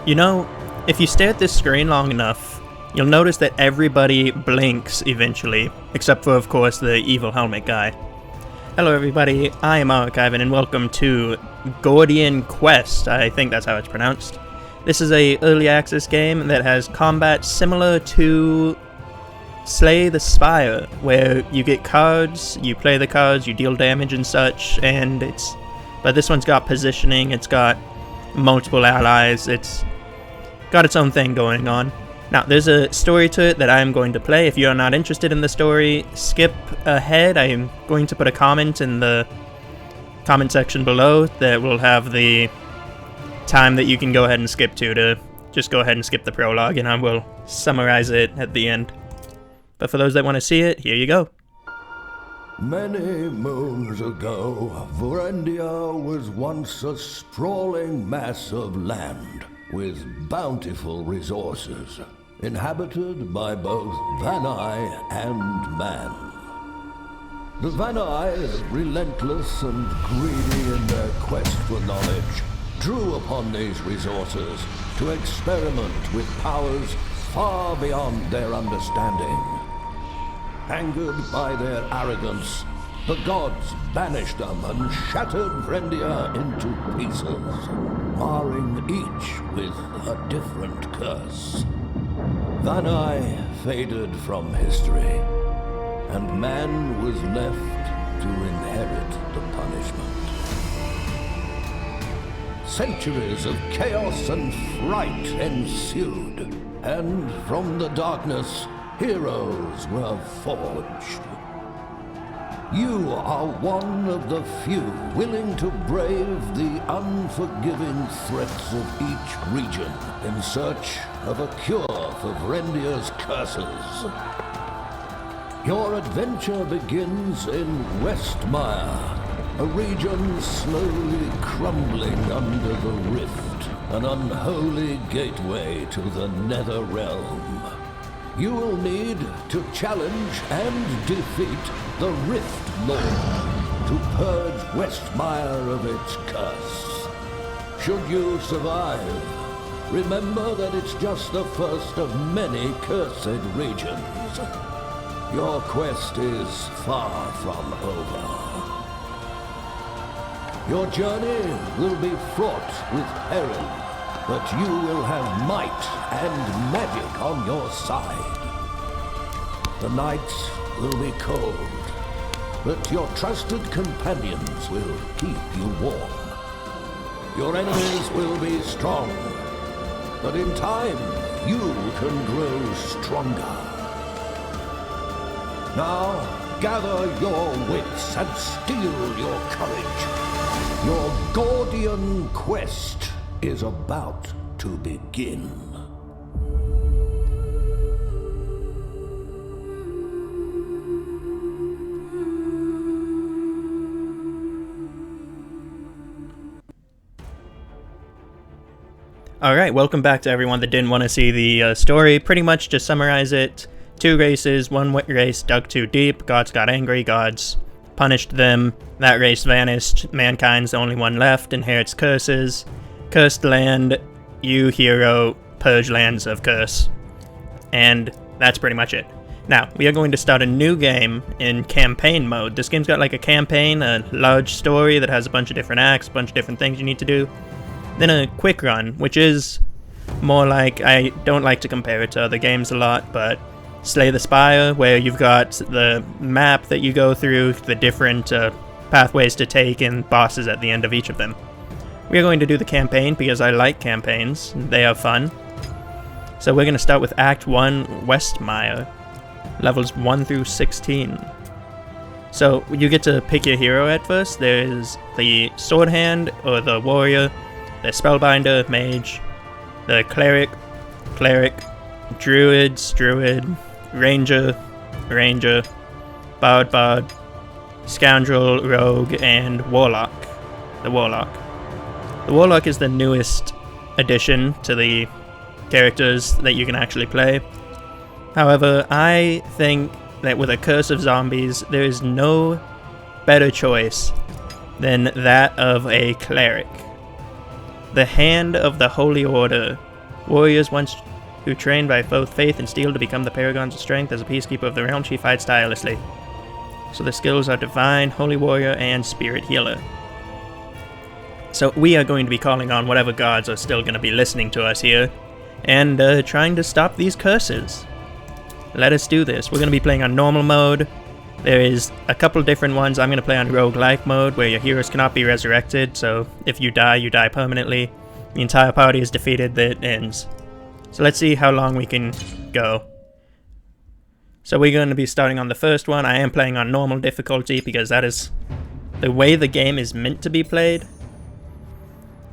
You know, if you stare at this screen long enough, you'll notice that everybody blinks eventually, except for, of course, the evil helmet guy. Hello everybody, I am Archivan and welcome to Gordian Quest, I think that's how it's pronounced. This is a early access game that has combat similar to Slay the Spire, where you get cards, you play the cards, you deal damage and such, but this one's got positioning, it's got multiple allies, it's got its own thing going on. Now, there's a story to it that I am going to play. If you are not interested in the story, skip ahead. I am going to put a comment in the comment section below that will have the time that you can go ahead and skip to just go ahead and skip the prologue, and I will summarize it at the end. But for those that want to see it, here you go. Many moons ago, Varendia was once a sprawling mass of land with bountiful resources, inhabited by both Vanai and man. The Vanai, relentless and greedy in their quest for knowledge, drew upon these resources to experiment with powers far beyond their understanding. Angered by their arrogance, the gods banished them and shattered Varendia into pieces, marring each with a different curse. Vanai faded from history, and man was left to inherit the punishment. Centuries of chaos and fright ensued, and from the darkness, heroes were forged. You are one of the few willing to brave the unforgiving threats of each region in search of a cure for Varendia's curses. Your adventure begins in Westmire, a region slowly crumbling under the rift, an unholy gateway to the Nether Realm. You will need to challenge and defeat the Rift Lord to purge Westmire of its curse. Should you survive, remember that it's just the first of many cursed regions. Your quest is far from over. Your journey will be fraught with peril, but you will have might and magic on your side. The nights will be cold, but your trusted companions will keep you warm. Your enemies will be strong, but in time, you can grow stronger. Now, gather your wits and steel your courage. Your Gordian Quest is about to begin. Alright, welcome back to everyone that didn't want to see the story. Pretty much just summarize it. 2 races, 1 race dug too deep, gods got angry, gods punished them, that race vanished, mankind's the only one left, inherits curses. Cursed land, you hero, purge lands of curse. And that's pretty much it. Now, we are going to start a new game in campaign mode. This game's got like a campaign, a large story that has a bunch of different acts, a bunch of different things you need to do. Then a quick run, which is more like, I don't like to compare it to other games a lot, but Slay the Spire, where you've got the map that you go through, the different pathways to take, and bosses at the end of each of them. We are going to do the campaign because I like campaigns. They are fun. So we're going to start with Act 1, Westmire, levels 1 through 16. So you get to pick your hero at first. There's the Sword Hand, or the Warrior, the Spellbinder, Mage, the Cleric, Druid, Ranger, Bard, Scoundrel, Rogue, and Warlock. The Warlock is the newest addition to the characters that you can actually play. However, I think that with a Curse of Zombies, there is no better choice than that of a Cleric. The Hand of the Holy Order Warriors once who train by both faith and steel to become the paragons of strength. As a peacekeeper of the realm, she fights tirelessly. So the skills are Divine, Holy Warrior, and Spirit Healer. So we are going to be calling on whatever gods are still going to be listening to us here, and trying to stop these curses. Let us do this. We're going to be playing on normal mode. There is a couple different ones. I'm going to play on roguelike mode, where your heroes cannot be resurrected, so if you die permanently. The entire party is defeated, it ends. So let's see how long we can go. So we're going to be starting on the first one. I am playing on normal difficulty, because that is the way the game is meant to be played.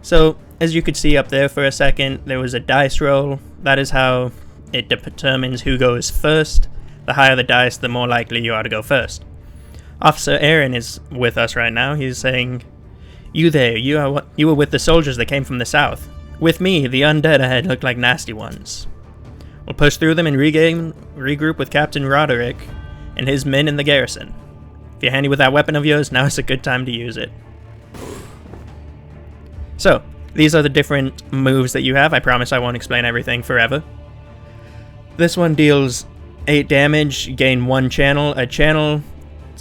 So, as you could see up there for a second, there was a dice roll. That is how it determines who goes first. The higher the dice, the more likely you are to go first. Officer Aaron is with us right now. He's saying, "You there, you were with the soldiers that came from the south. With me, the undead ahead look like nasty ones. We'll push through them and regroup with Captain Roderick and his men in the garrison. If you're handy with that weapon of yours, now is a good time to use it." So, these are the different moves that you have. I promise I won't explain everything forever. This one deals 8 damage, gain 1 channel. A channel,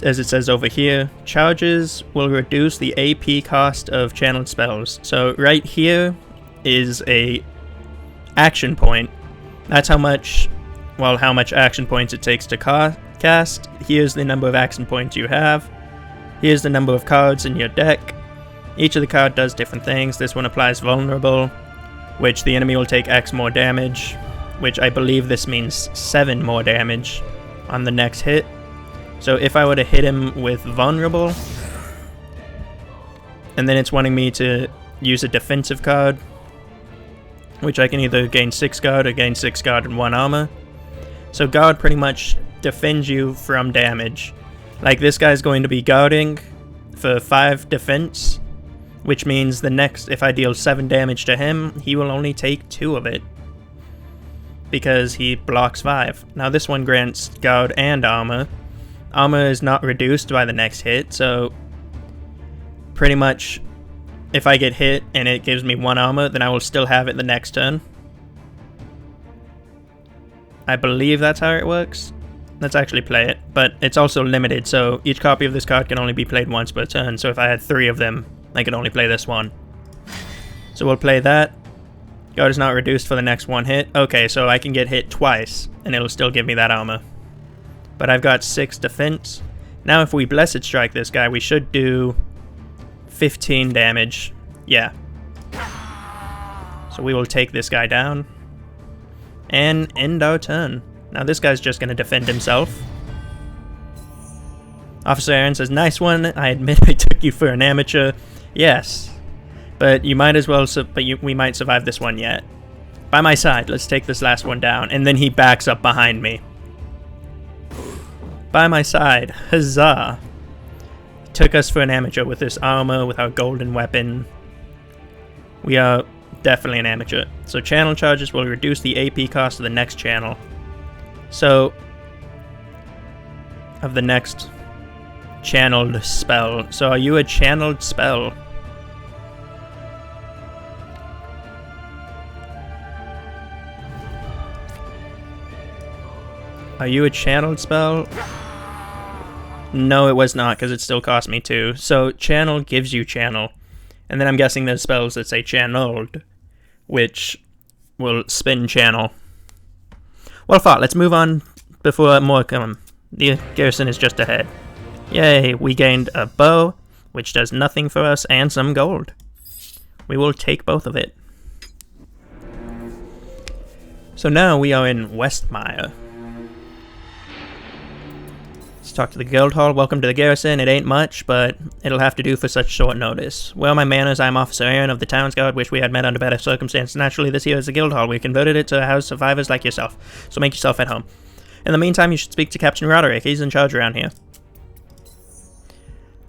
as it says over here, charges will reduce the AP cost of channeled spells. So right here is a action point. That's how much action points it takes to cast. Here's the number of action points you have. Here's the number of cards in your deck. Each of the cards does different things. This one applies vulnerable, which the enemy will take X more damage, which I believe this means 7 more damage on the next hit. So if I were to hit him with vulnerable, and then it's wanting me to use a defensive card, which I can either gain 6 guard or gain 6 guard and 1 armor. So guard pretty much defends you from damage. Like this guy's going to be guarding for 5 defense, which means the next, if I deal 7 damage to him, he will only take 2 of it, because he blocks 5. Now this one grants guard and armor. Armor is not reduced by the next hit, so pretty much if I get hit and it gives me 1 armor, then I will still have it the next turn. I believe that's how it works. Let's actually play it, but it's also limited, so each copy of this card can only be played once per turn, so if I had 3 of them, I could only play this one. So we'll play that. Guard is not reduced for the next 1 hit. Okay, so I can get hit twice, and it'll still give me that armor. But I've got 6 defense. Now if we Blessed Strike this guy, we should do 15 damage. Yeah. So we will take this guy down and end our turn. Now this guy's just going to defend himself. Officer Aaron says, "Nice one. I admit I took you for an amateur." Yes. But you might as well, we might survive this one yet. By my side, let's take this last one down. And then he backs up behind me. By my side, huzzah. Took us for an amateur with this armor, with our golden weapon. We are definitely an amateur. So channel charges will reduce the AP cost of the next channel. So, of the next channeled spell. So are you a channeled spell? Are you a channeled spell? No, it was not, because it still cost me 2. So channel gives you channel. And then I'm guessing there's spells that say channeled, which will spin channel. Well fought, let's move on before more come. The garrison is just ahead. Yay, we gained a bow, which does nothing for us, and some gold. We will take both of it. So now we are in Westmire. Let's talk to the guild hall. Welcome to the garrison. It ain't much, but it'll have to do for such short notice. Well, my manners, I'm Officer Aaron of the Town's Guard. Wish we had met under better circumstances. Naturally, this here is the guild hall. We converted it to house survivors like yourself, so make yourself at home. In the meantime, you should speak to Captain Roderick. He's in charge around here.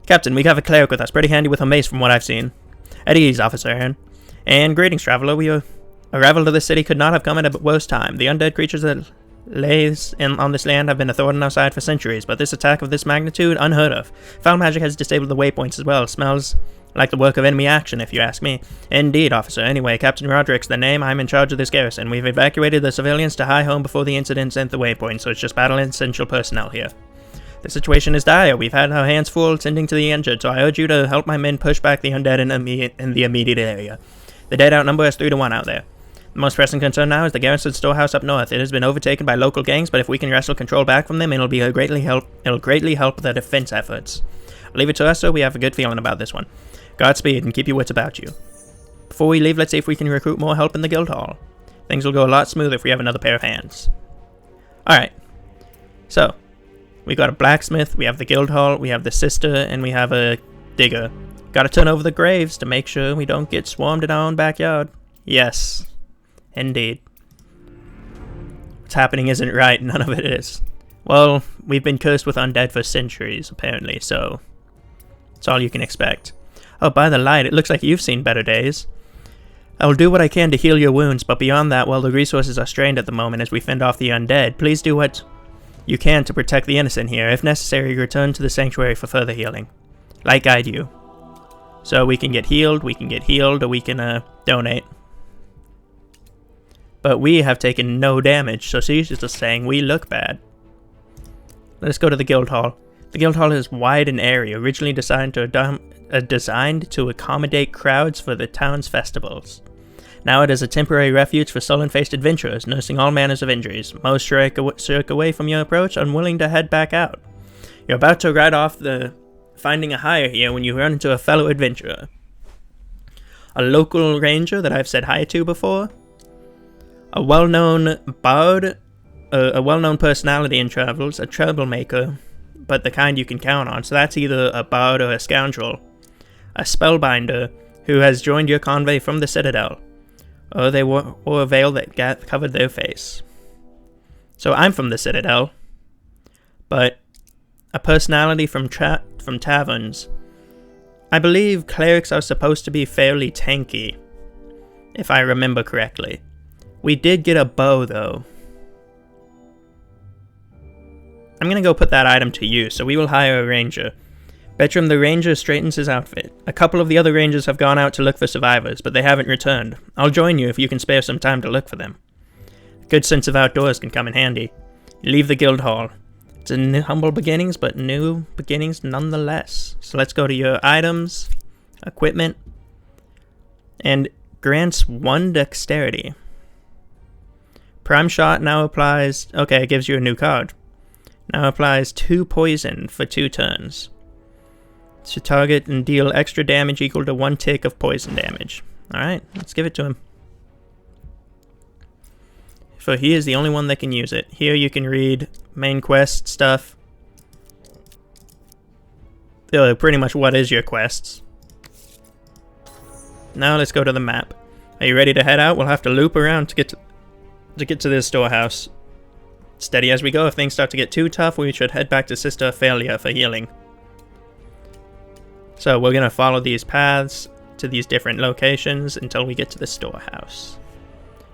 Captain, we have a cleric with us, pretty handy with a mace from what I've seen. At ease, Officer Aaron. And greetings, traveler. Arrival to this city could not have come at a worse time. The undead creatures that Lays on this land have been a thorn in our side for centuries, but this attack of this magnitude, unheard of. Foul magic has disabled the waypoints as well. Smells like the work of enemy action, if you ask me. Indeed, officer. Anyway, Captain Roderick's the name. I'm in charge of this garrison. We've evacuated the civilians to High Home before the incident sent the waypoint, so it's just battle essential personnel here. The situation is dire. We've had our hands full tending to the injured, so I urge you to help my men push back the undead in the immediate area. The dead outnumber us 3 to 1 out there. The most pressing concern now is the garrison storehouse up north. It has been overtaken by local gangs, but if we can wrestle control back from them, it'll greatly help the defense efforts. Leave it to us, so we have a good feeling about this one. Godspeed, and keep your wits about you. Before we leave, let's see if we can recruit more help in the guild hall. Things will go a lot smoother if we have another pair of hands. Alright. So, we got a blacksmith, we have the guild hall, we have the sister, and we have a digger. Gotta turn over the graves to make sure we don't get swarmed in our own backyard. Yes. Indeed. What's happening isn't right, none of it is. Well, we've been cursed with undead for centuries, apparently, so it's all you can expect. Oh, by the light, it looks like you've seen better days. I will do what I can to heal your wounds, but beyond that, while the resources are strained at the moment as we fend off the undead, please do what you can to protect the innocent here. If necessary, return to the sanctuary for further healing. Light guide you. So we can get healed, or we can donate. But we have taken no damage, so she's just saying we look bad. Let us go to the guild hall. The guild hall is wide and airy, originally designed to accommodate crowds for the town's festivals. Now it is a temporary refuge for sullen-faced adventurers, nursing all manners of injuries. Most shirk away from your approach, unwilling to head back out. You're about to ride off finding a hire here when you run into a fellow adventurer. A local ranger that I've said hi to before. A well-known bard, a well-known personality in travels, a troublemaker, but the kind you can count on, so that's either a bard or a scoundrel. A spellbinder who has joined your convoy from the Citadel, or they wore a veil that covered their face. So I'm from the Citadel, but a personality from taverns. I believe clerics are supposed to be fairly tanky, if I remember correctly. We did get a bow, though. I'm gonna go put that item to use, so we will hire a ranger. Bertram the ranger straightens his outfit. A couple of the other rangers have gone out to look for survivors, but they haven't returned. I'll join you if you can spare some time to look for them. A good sense of outdoors can come in handy. You leave the guild hall. It's a humble beginnings, but new beginnings nonetheless. So let's go to your items, equipment, and grants 1 dexterity. Prime shot now applies... Okay, it gives you a new card. Now applies 2 poison for 2 turns. To target and deal extra damage equal to 1 tick of poison damage. Alright, let's give it to him. For he is the only one that can use it. Here you can read main quest stuff. Pretty much what is your quests. Now let's go to the map. Are you ready to head out? We'll have to loop around to get to this storehouse. Steady as we go. If things start to get too tough, we should head back to Sister Ophelia for healing. So we're going to follow these paths to these different locations until we get to the storehouse.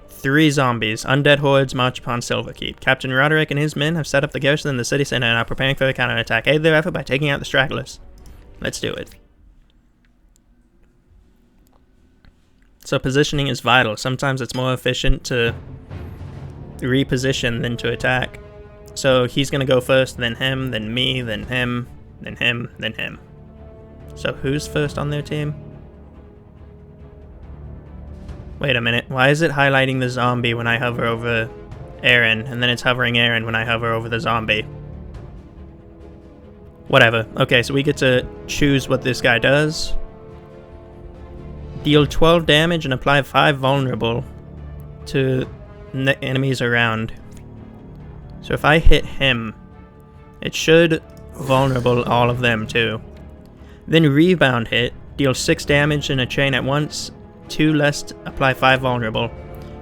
3 zombies. Undead hordes march upon Silverkeep. Captain Roderick and his men have set up the garrison in the city center and are preparing for a counterattack. Aid their effort by taking out the stragglers. Let's do it. So positioning is vital. Sometimes it's more efficient to reposition than to attack. So he's going to go first, then him, then me, then him, then him, then him. So who's first on their team? Wait a minute, why is it highlighting the zombie when I hover over Aaron, and then it's hovering Aaron when I hover over the zombie? Whatever. Okay, so we get to choose what this guy does. Deal 12 damage and apply 5 vulnerable to enemies around. So if I hit him, it should vulnerable all of them too. Then rebound hit, deal 6 damage in a chain at once, 2 less, apply 5 vulnerable.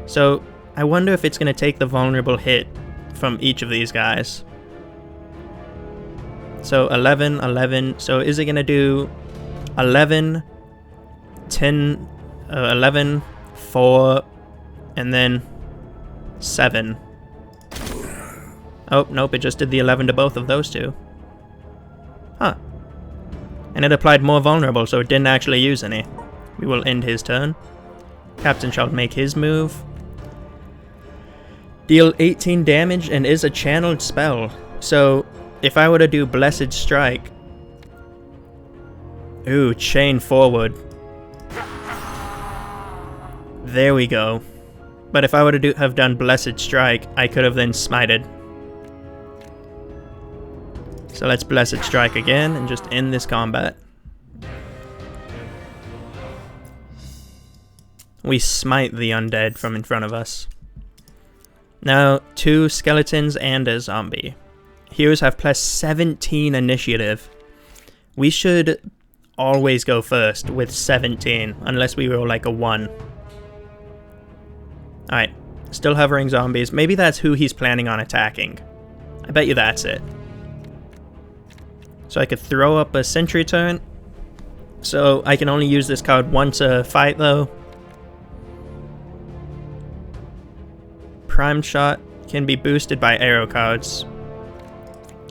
So I wonder if it's going to take the vulnerable hit from each of these guys. So 11, 11, so is it going to do 11, 10, 11, 4, and then 7. Oh, nope, it just did the 11 to both of those two. Huh. And it applied more vulnerable, so it didn't actually use any. We will end his turn. Captain shall make his move. Deal 18 damage and is a channeled spell. So, if I were to do Blessed Strike... Ooh, chain forward. There we go. But if I were to have done Blessed Strike, I could have then smited. So let's Blessed Strike again and just end this combat. We smite the undead from in front of us. Now, 2 skeletons and a zombie. Heroes have plus 17 initiative. We should always go first with 17, unless we roll like a 1. Alright, still hovering zombies. Maybe that's who he's planning on attacking. I bet you that's it. So I could throw up a sentry turn. So I can only use this card once a fight though. Prime shot can be boosted by arrow cards.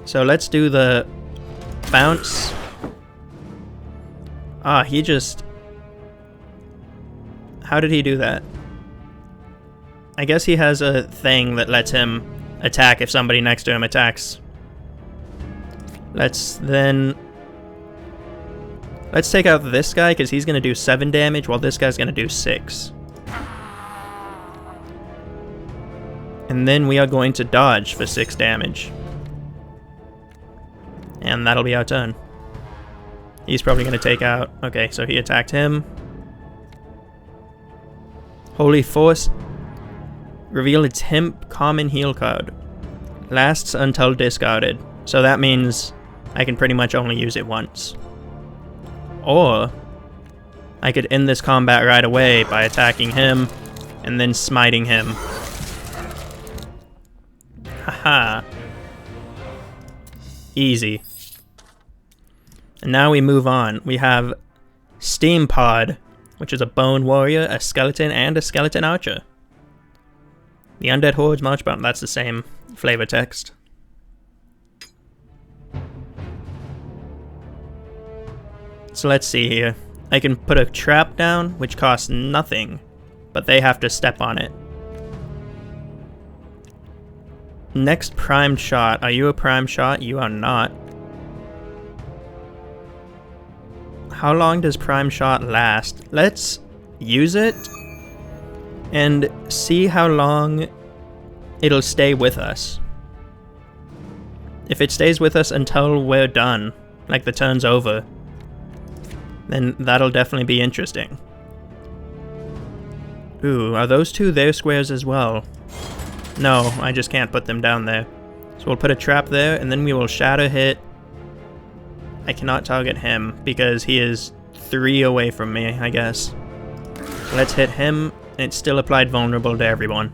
So let's do the bounce. Ah, he just... How did he do that? I guess he has a thing that lets him attack if somebody next to him attacks. Let's take out this guy because he's going to do 7 damage while this guy's going to do 6. And then we are going to dodge for 6 damage. And that'll be our turn. He's probably going to take out... Okay, so he attacked him. Holy Force. Reveal a temp common heal card. Lasts until discarded. So that means I can pretty much only use it once. Or I could end this combat right away by attacking him and then smiting him. Haha. Easy. And now we move on. We have Steam Pod, which is a bone warrior, a skeleton, and a skeleton archer. The Undead Hordes March Button, that's the same flavor text. So let's see here. I can put a trap down, which costs nothing, but they have to step on it. Next primed shot. Are you a primed shot? You are not. How long does prime shot last? Let's use it and see how long it'll stay with us. If it stays with us until we're done, like the turn's over, then that'll definitely be interesting. Ooh, are those two their squares as well? No, I just can't put them down there. So we'll put a trap there, and then we will shatter hit. I cannot target him, because he is 3 away from me, I guess. So let's hit him, and it's still applied vulnerable to everyone.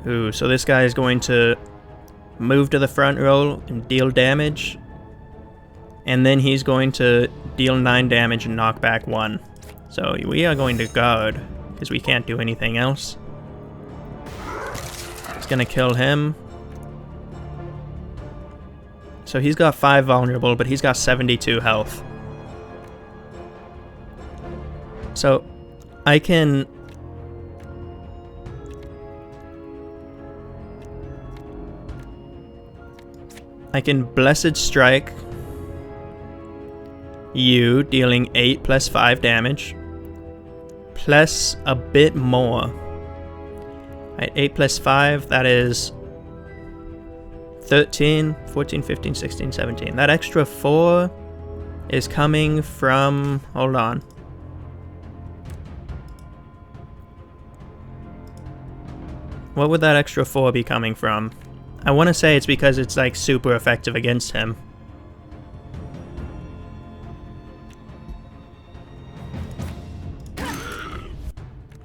Ooh, so this guy is going to move to the front row and deal damage. And then he's going to deal 9 damage and knock back 1. So we are going to guard, because we can't do anything else. It's going to kill him. So he's got 5 vulnerable, but he's got 72 health. So I can... Blessed Strike you, dealing 8 plus 5 damage, plus a bit more. Right, 8 plus 5, that is 13, 14, 15, 16, 17. That extra 4 is coming from... Hold on. What would that extra 4 be coming from? I want to say it's because it's like super effective against him.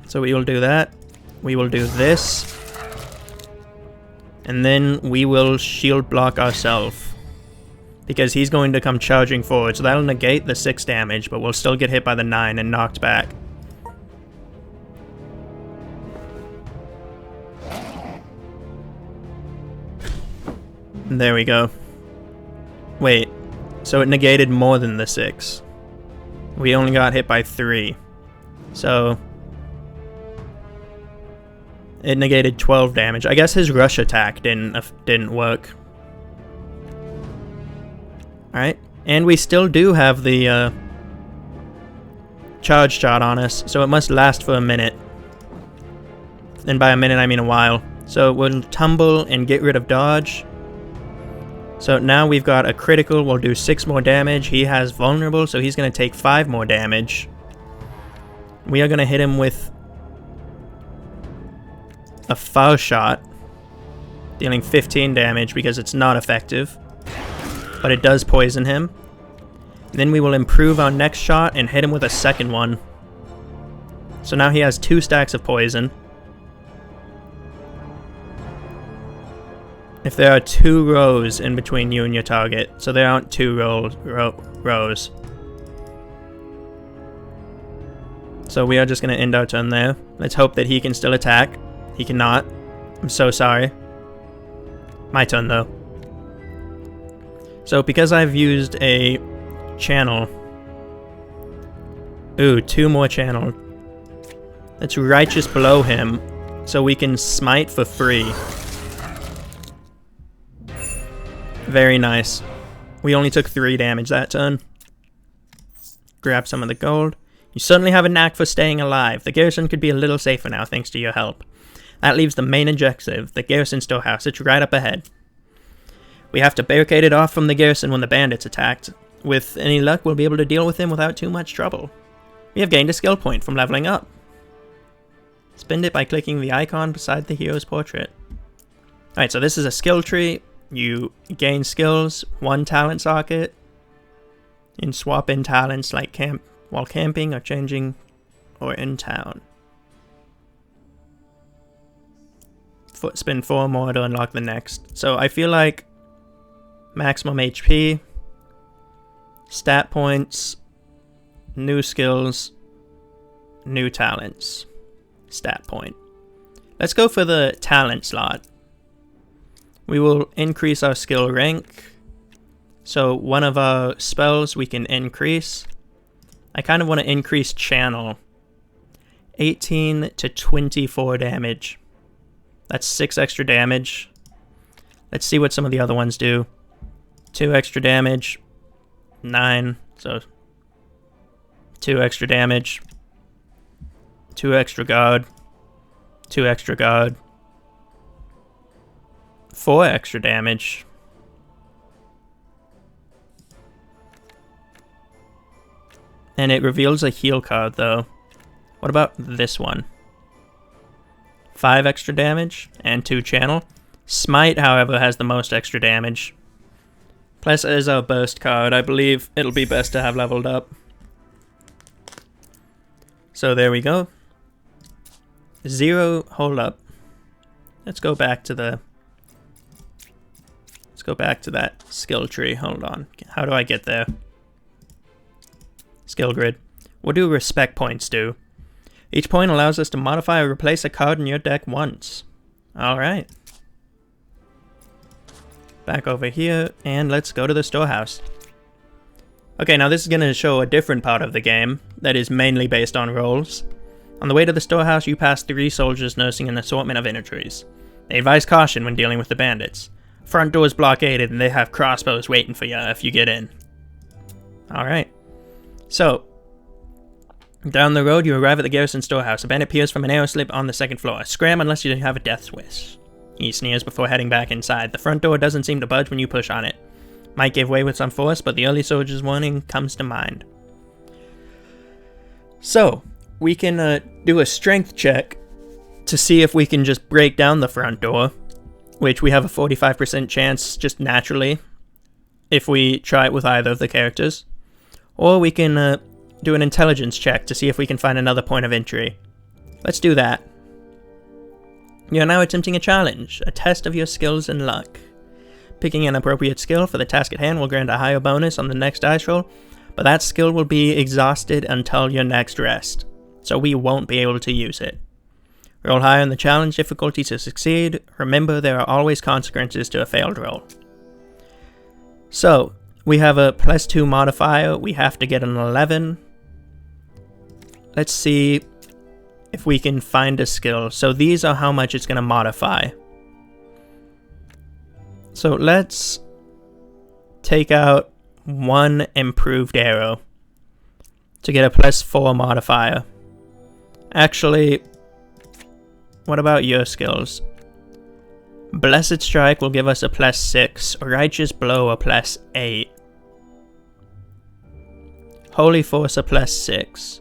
So we will do that. We will do this. And then we will shield block ourselves. Because he's going to come charging forward. So that'll negate the 6 damage, but we'll still get hit by the 9 and knocked back. There we go. Wait, so it negated more than the 6. We only got hit by 3. So it negated 12 damage. I guess his rush attack didn't work. Alright, and we still do have the charge shot on us, so it must last for a minute. And by a minute I mean a while. So we'll tumble and get rid of dodge. So now we've got a critical, we'll do 6 more damage. He has vulnerable, so he's going to take 5 more damage. We are going to hit him with a foul shot, dealing 15 damage because it's not effective, but it does poison him. Then we will improve our next shot and hit him with a second one. So now he has 2 stacks of poison. If there are 2 rows in between you and your target, so there aren't 2 rows. So we are just going to end our turn there. Let's hope that he can still attack. He cannot. I'm so sorry. My turn though. So because I've used a channel. Ooh, 2 more channel. Let's righteous blow him so we can smite for free. Very nice. We only took 3 damage that turn. Grab some of the gold. You certainly have a knack for staying alive. The garrison could be a little safer now thanks to your help. That leaves the main objective, the garrison storehouse. It's right up ahead. We have to barricade it off from the garrison when the bandits attacked. With any luck, we'll be able to deal with them without too much trouble. We have gained a skill point from leveling up. Spend it by clicking the icon beside the hero's portrait. Alright, so this is a skill tree. You gain skills, 1 talent socket. You can swap in talents like while camping or changing or in town. Spend 4 more to unlock the next. So I feel like maximum HP, stat points, new skills, new talents, stat point. Let's go for the talent slot. We will increase our skill rank. So one of our spells we can increase. I kind of want to increase channel. 18 to 24 damage. That's 6 extra damage. Let's see what some of the other ones do. 2 extra damage. 9. So 2 extra damage. 2 extra guard. 2 extra guard. 4 extra damage. And it reveals a heal card though. What about this one? 5 extra damage and 2 channel. Smite, however, has the most extra damage. Plus, as our burst card, I believe it'll be best to have leveled up. So there we go. 0, hold up. Let's go back to that skill tree. Hold on. How do I get there? Skill grid. What do respect points do? Each point allows us to modify or replace a card in your deck once. Alright. Back over here, and let's go to the storehouse. Okay, now this is going to show a different part of the game that is mainly based on rolls. On the way to the storehouse, you pass 3 soldiers nursing an assortment of inventories. They advise caution when dealing with the bandits. Front door is blockaded, and they have crossbows waiting for you if you get in. Alright. So, down the road, you arrive at the garrison storehouse. A bandit peers from an arrow slip on the 2nd floor. Scram unless you have a death wish. He sneers before heading back inside. The front door doesn't seem to budge when you push on it. Might give way with some force, but the early soldier's warning comes to mind. So, we can do a strength check to see if we can just break down the front door, which we have a 45% chance just naturally if we try it with either of the characters. Or we can do an intelligence check to see if we can find another point of entry. Let's do that. You are now attempting a challenge, a test of your skills and luck. Picking an appropriate skill for the task at hand will grant a higher bonus on the next dice roll, but that skill will be exhausted until your next rest, so we won't be able to use it. Roll high on the challenge difficulty to succeed. Remember, there are always consequences to a failed roll. So, we have a +2 modifier. We have to get an 11. Let's see if we can find a skill. So these are how much it's going to modify. So let's take out 1 improved arrow to get a +4 modifier. Actually, what about your skills? Blessed Strike will give us a +6, Righteous Blow a +8, Holy Force a +6.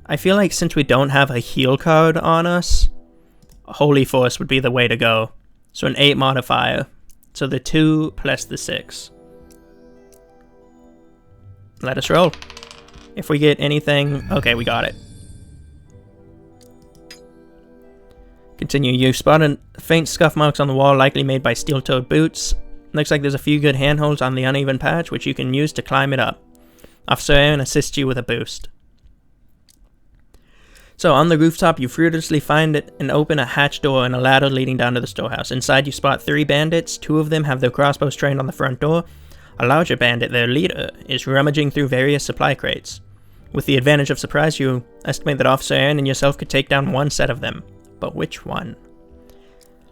I feel like since we don't have a heal card on us, Holy Force would be the way to go. So an 8 modifier. So the 2 plus the 6. Let us roll. If we get anything... Okay, we got it. Continue. You spotted faint scuff marks on the wall, likely made by steel-toed boots. Looks like there's a few good handholds on the uneven patch, which you can use to climb it up. Officer Aaron assists you with a boost. So, on the rooftop, you fruitlessly find it and open a hatch door and a ladder leading down to the storehouse. Inside, you spot 3 bandits. 2 of them have their crossbows trained on the front door. A larger bandit, their leader, is rummaging through various supply crates. With the advantage of surprise, you estimate that Officer Aaron and yourself could take down 1 set of them. But which one?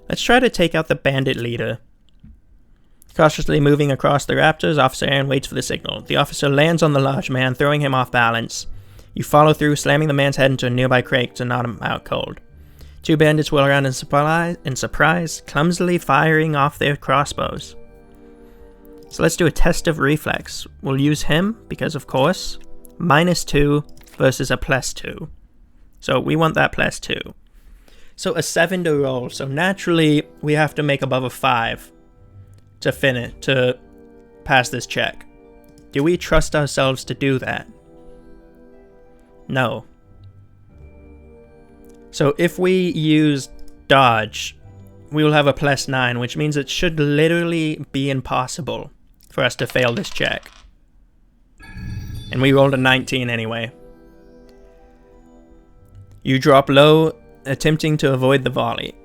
Let's try to take out the bandit leader. Cautiously moving across the raptors, Officer Aaron waits for the signal. The officer lands on the large man, throwing him off balance. You follow through, slamming the man's head into a nearby crate to knock him out cold. 2 bandits whirl around in surprise, clumsily firing off their crossbows. So let's do a test of reflex. We'll use him, because of course, -2 versus a +2. So we want that +2. So a 7 to roll, so naturally we have to make above a 5 to pass this check. Do we trust ourselves to do that? No. So if we use dodge, we will have a +9, which means it should literally be impossible for us to fail this check. And we rolled a 19 anyway. You drop low, attempting to avoid the volley.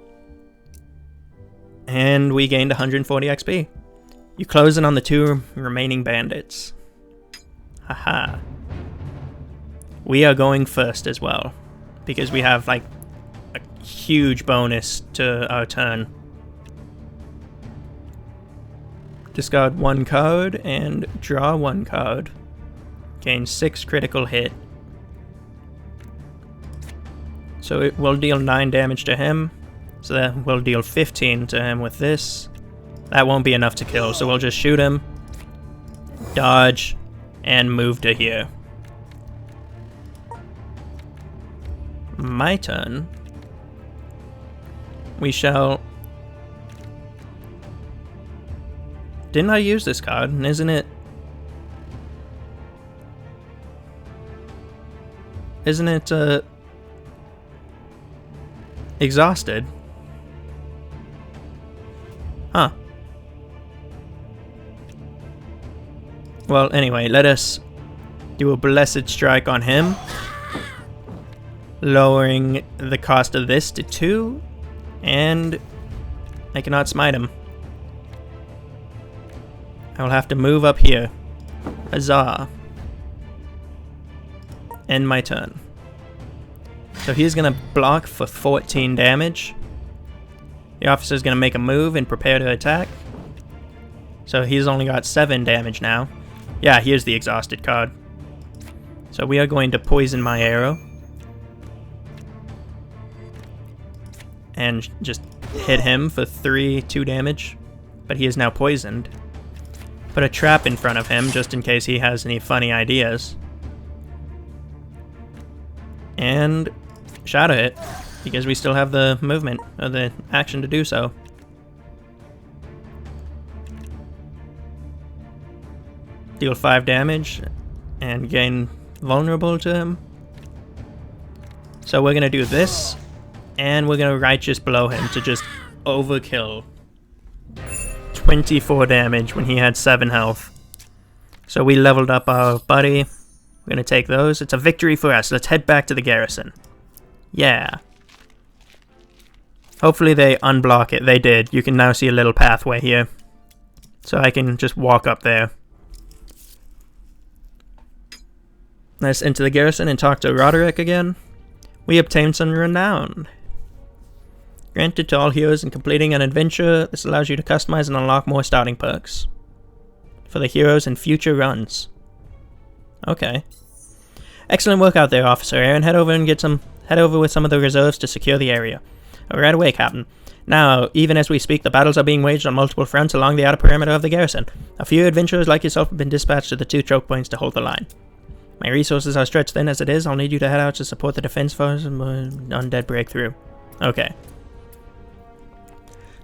And we gained 140 XP. You close in on the 2 remaining bandits. Haha. We are going first as well, because we have like a huge bonus to our turn. Discard 1 card and draw 1 card. Gain 6 critical hit. So it will deal 9 damage to him. So that will deal 15 to him with this. That won't be enough to kill, so we'll just shoot him, dodge, and move to here. My turn. We shall... Didn't I use this card? Isn't it... exhausted? Huh. Well, anyway, let us do a Blessed Strike on him, lowering the cost of this to 2, and I cannot smite him. I will have to move up here. Huzzah. End my turn. So he's going to block for 14 damage. The officer's going to make a move and prepare to attack. So he's only got 7 damage now. Yeah, here's the exhausted card. So we are going to poison my arrow. And just hit him for 2 damage. But he is now poisoned. Put a trap in front of him just in case he has any funny ideas. And shadow hit, because we still have the movement, or the action to do so. Deal 5 damage, and gain vulnerable to him. So we're going to do this, and we're going to Righteous Blow him to just overkill. 24 damage when he had 7 health. So we leveled up our buddy. We're going to take those. It's a victory for us. Let's head back to the garrison. Yeah. Hopefully they unblock it. They did. You can now see a little pathway here. so I can just walk up there. Let's enter the garrison and talk to Roderick again. We obtained some renown. Granted to all heroes in completing an adventure, this allows you to customize and unlock more starting perks for the heroes in future runs. Okay. Excellent work out there, Officer Aaron. Head over with some of the reserves to secure the area. Right away, Captain. Now, even as we speak, the battles are being waged on multiple fronts along the outer perimeter of the garrison. A few adventurers like yourself have been dispatched to the 2 choke points to hold the line. My resources are stretched thin as it is. I'll need you to head out to support the defense force and undead breakthrough. Okay.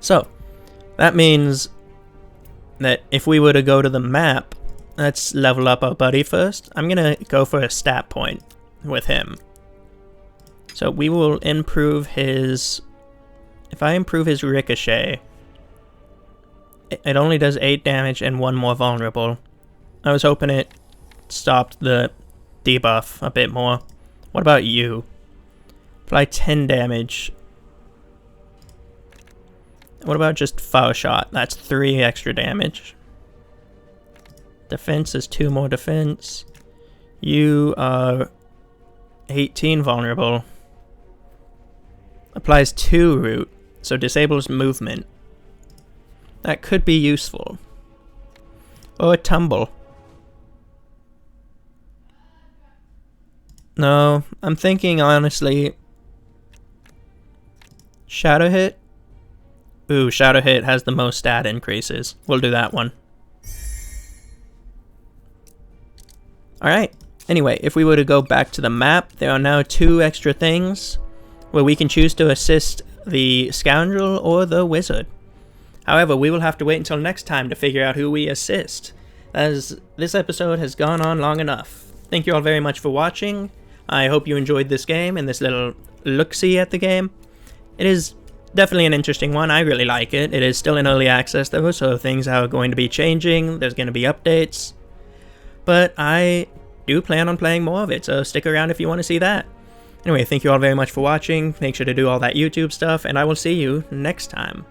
So, that means that if we were to go to the map, let's level up our buddy first. I'm going to go for a stat point with him. So we will improve his... If I improve his ricochet, it only does 8 damage and 1 more vulnerable. I was hoping it stopped the debuff a bit more. What about you? Apply 10 damage. What about just foul shot? That's 3 extra damage. Defense is 2 more defense. You are 18 vulnerable. Applies 2 root, so disables movement. That could be useful. Or tumble. No, I'm thinking honestly. Shadow hit? Ooh, Shadow Hit has the most stat increases. We'll do that one. Alright. Anyway, if we were to go back to the map, there are now 2 extra things where we can choose to assist the Scoundrel or the Wizard. However, we will have to wait until next time to figure out who we assist, as this episode has gone on long enough. Thank you all very much for watching. I hope you enjoyed this game and this little look-see at the game. It is definitely an interesting one. I really like it. It is still in early access though, so things are going to be changing. There's going to be updates. But I do plan on playing more of it, so stick around if you want to see that. Anyway, thank you all very much for watching. Make sure to do all that YouTube stuff, and I will see you next time.